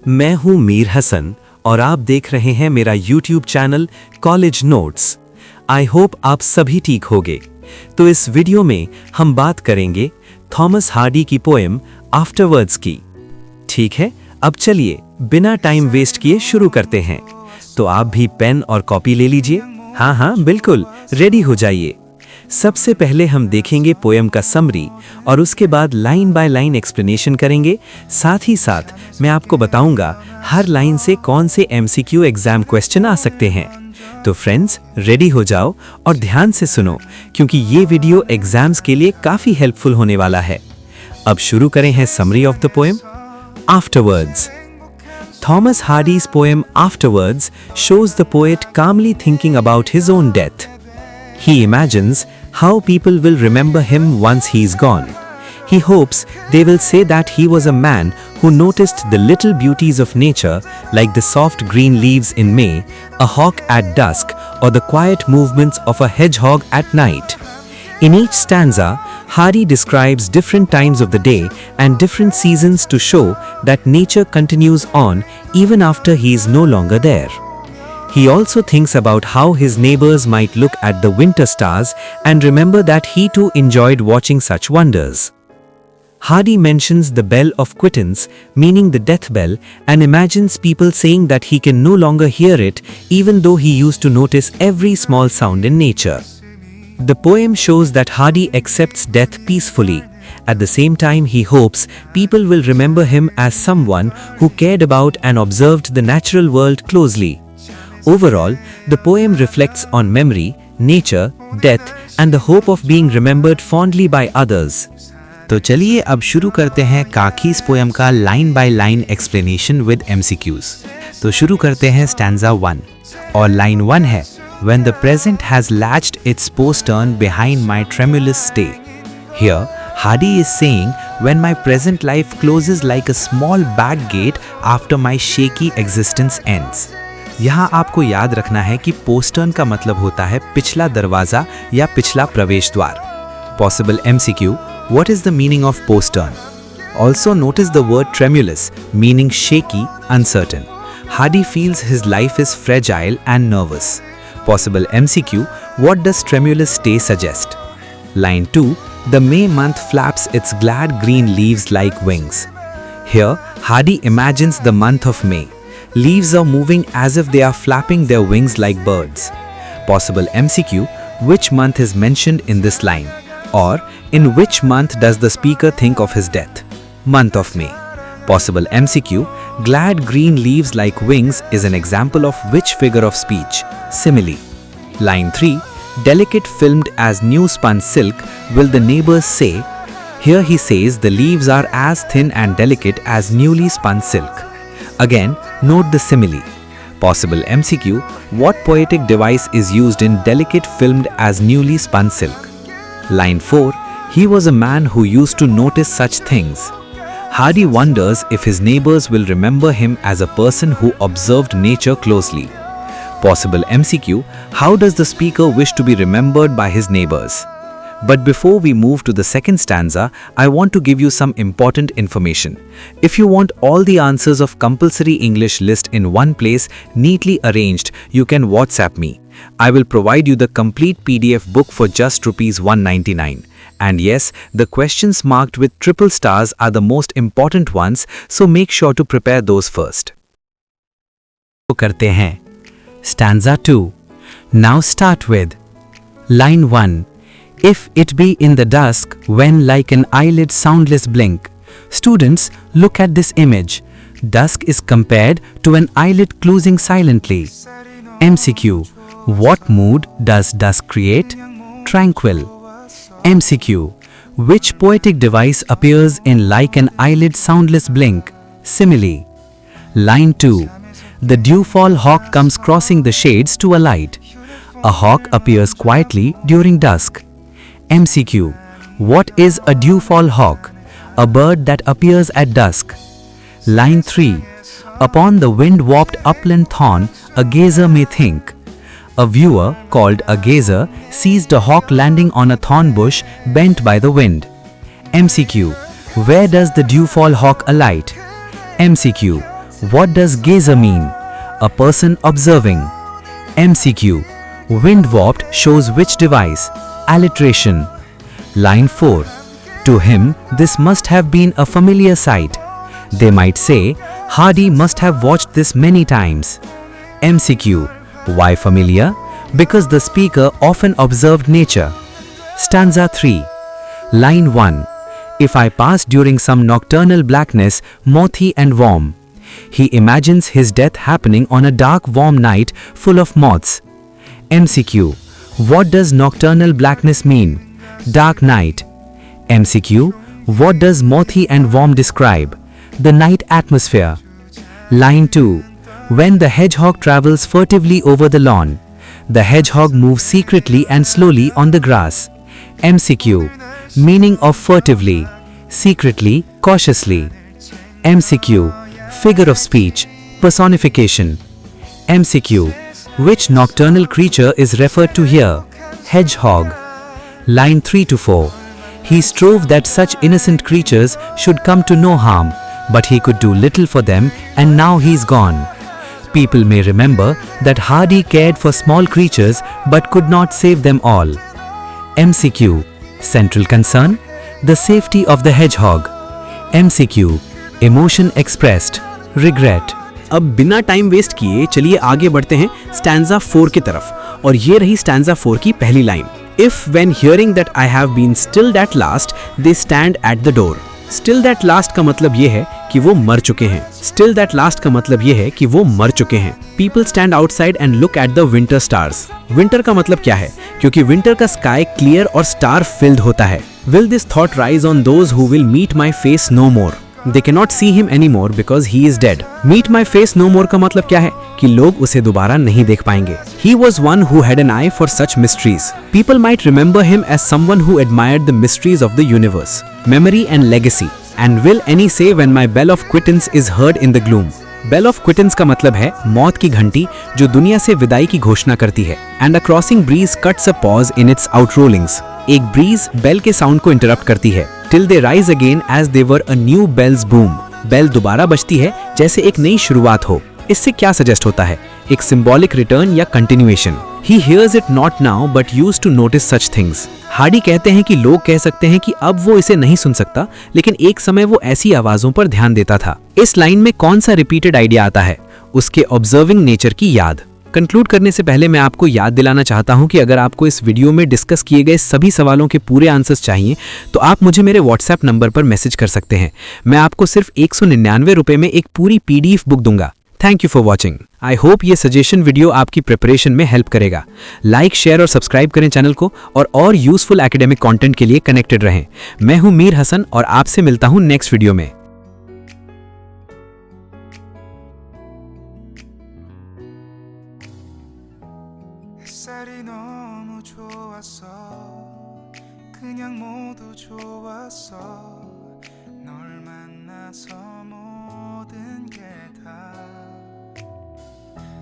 मैं हूं मीर हसन और आप देख रहे हैं मेरा YouTube channel college notes. I hope आप सभी ठीक होंगे। तो इस वीडियो में हम बात करेंगे थॉमस हार्डी की पोएम आफ्टरवर्ड्स की। ठीक है, अब चलिए बिना टाइम वेस्ट किए शुरू करते हैं। तो आप भी पेन और कॉपी ले लीजिए। हाँ बिल्कुल, रेडी हो जाइए। सबसे पहले हम देखेंगे पोएम का समरी और उसके बाद लाइन बाय लाइन एक्सप्लेनेशन करेंगे। साथ ही साथ मैं आपको बताऊंगा हर लाइन से कौन से MCQ एग्जाम क्वेश्चन आ सकते हैं। तो फ्रेंड्स, रेडी हो जाओ और ध्यान से सुनो, क्योंकि ये वीडियो एग्जाम्स के लिए काफी हेल्पफुल होने वाला है। अब शुरू करें हैं summary of the poem afterwards. Thomas Hardy's poem Afterwards shows the poet calmly thinking about his own death. He imagines how people will remember him once he is gone. He hopes they will say that he was a man who noticed the little beauties of nature, like the soft green leaves in May, a hawk at dusk, or the quiet movements of a hedgehog at night. In each stanza, Hardy describes different times of the day and different seasons to show that nature continues on even after he is no longer there. He also thinks about how his neighbors might look at the winter stars and remember that he too enjoyed watching such wonders. Hardy mentions the bell of quittance, meaning the death bell, and imagines people saying that he can no longer hear it even though he used to notice every small sound in nature. The poem shows that Hardy accepts death peacefully. At the same time, he hopes people will remember him as someone who cared about and observed the natural world closely. Overall, the poem reflects on memory, nature, death, and the hope of being remembered fondly by others. तो चलिए अब शुरू करते हैं काकीस poem का line by line explanation with MCQs। तो शुरू करते हैं स्टैंजा 1 और लाइन 1 है When the present has latched its postern behind my tremulous stay. Here, Hardy is saying, when my present life closes like a small back gate after my shaky existence ends. यहाँ आपको याद रखना है कि postern का मतलब होता है पिछला दरवाजा या पिछला प्रवेश द्वार। Possible MCQ, what is the meaning of postern? Also notice the word tremulous, meaning shaky, uncertain. Hardy feels his life is fragile and nervous. Possible MCQ, what does tremulous stay suggest? Line 2, the May month flaps its glad green leaves like wings. Here, Hardy imagines the month of May. Leaves are moving as if they are flapping their wings like birds. Possible MCQ, which month is mentioned in this line? Or, in which month does the speaker think of his death? Month of May. Possible MCQ, glad green leaves like wings is an example of which figure of speech? Simile. Line 3, delicate filmed as new spun silk, will the neighbors say? Here he says the leaves are as thin and delicate as newly spun silk. Again, note the simile. Possible MCQ, what poetic device is used in delicate filmed as newly spun silk? Line 4, he was a man who used to notice such things. Hardy wonders if his neighbors will remember him as a person who observed nature closely. Possible MCQ, how does the speaker wish to be remembered by his neighbors? But before we move to the second stanza, I want to give you some important information. If you want all the answers of compulsory English list in one place, neatly arranged, you can WhatsApp me. I will provide you the complete PDF book for just ₹199. And yes, the questions marked with triple stars are the most important ones, so make sure to prepare those first. तो करते हैं Stanza 2. Now start with Line 1. If it be in the dusk, when like an eyelid soundless blink. Students, look at this image. Dusk is compared to an eyelid closing silently. MCQ. What mood does dusk create? Tranquil. MCQ. Which poetic device appears in like an eyelid soundless blink? Simile. Line 2. The dewfall hawk comes crossing the shades to alight. A hawk appears quietly during dusk. MCQ. What is a dewfall hawk? A bird that appears at dusk. Line 3. Upon the wind-warped upland thorn, a gazer may think. A viewer, called a gazer, sees the hawk landing on a thorn bush bent by the wind. MCQ. Where does the dewfall hawk alight? MCQ. What does gazer mean? A person observing. MCQ. Wind warped shows which device? Alliteration. Line 4. To him, this must have been a familiar sight. They might say, Hardy must have watched this many times. MCQ. Why familiar? Because the speaker often observed nature. Stanza 3. Line 1. If I pass during some nocturnal blackness, mothy and warm. He imagines his death happening on a dark warm night full of moths. MCQ. What does nocturnal blackness mean? Dark night. MCQ. What does mothy and warm describe? The night atmosphere. Line 2. When the hedgehog travels furtively over the lawn. The hedgehog moves secretly and slowly on the grass. MCQ. Meaning of furtively. Secretly, cautiously. MCQ. Figure of speech. Personification. MCQ. Which nocturnal creature is referred to here? Hedgehog. Line 3 to 4. He strove that such innocent creatures should come to no harm, but he could do little for them, and now he's gone. People may remember that Hardy cared for small creatures but could not save them all. MCQ. Central concern? The safety of the hedgehog. MCQ. Emotion expressed. Regret. अब बिना time waste किए चलिए आगे बढ़ते हैं stanza 4 की तरफ, और ये रही स्टैंजा 4 की पहली line. If when hearing that I have been stilled at last they stand at the door. Still that last का मतलब ये है कि वो मर चुके हैं. स्टिल दैट लास्ट का मतलब ये है कि वो मर चुके हैं. People stand outside and look at the winter stars. Winter का मतलब क्या है? क्योंकि विंटर का स्काई क्लियर और स्टार फिल्ड होता है. Will this thought rise on those who will meet my face no more. They cannot see him anymore because he is dead. Meet my face no more का मतलब क्या है? कि लोग उसे दोबारा नहीं देख पाएंगे. He was one who had an eye for such mysteries. People might remember him as someone who admired the mysteries of the universe, memory and legacy. And will any say when my bell of quittance is heard in the gloom? Bell of quittance का मतलब है मौत की घंटी जो दुनिया से विदाई की घोषणा करती है. And a crossing breeze cuts a pause in its outrollings. एक ब्रीज बेल के साउंड को इंटरप्ट करती है. Till they rise again as they were a new bell's boom. Bell दोबारा बजती है जैसे एक नई शुरुआत हो. इससे क्या सजेस्ट होता है? एक सिंबॉलिक रिटर्न या continuation. He hears it not now but used to notice such things. Hardy कहते हैं कि लोग कह सकते हैं कि अब वो इसे नहीं सुन सकता, लेकिन एक समय वो ऐसी आवाजों पर ध्यान देता था. इस लाइन में कौन सा रिपीटेड आइडिया आता है? उसके ऑब्जर्विंग नेचर की याद. कंक्लूड करने से पहले मैं आपको याद दिलाना चाहता हूं कि अगर आपको इस वीडियो में डिस्कस किए गए सभी सवालों के पूरे आंसर्स चाहिए तो आप मुझे मेरे व्हाट्सएप नंबर पर मैसेज कर सकते हैं. मैं आपको सिर्फ 199 रुपए में एक पूरी PDF बुक दूंगा. Thank you for watching. I hope ये सजेशन वीडियो आपकी प्रिपरेशन में हेल्प करेगा. लाइक, शेयर और सब्सक्राइब करें चैनल को और यूजफुल एकेडमिक कंटेंट के लिए कनेक्टेड रहें. मैं हूं मीर हसन और आपसे मिलता हूं नेक्स्ट वीडियो में. 햇살이 너무 좋았어 그냥 모두 좋았어 널 만나서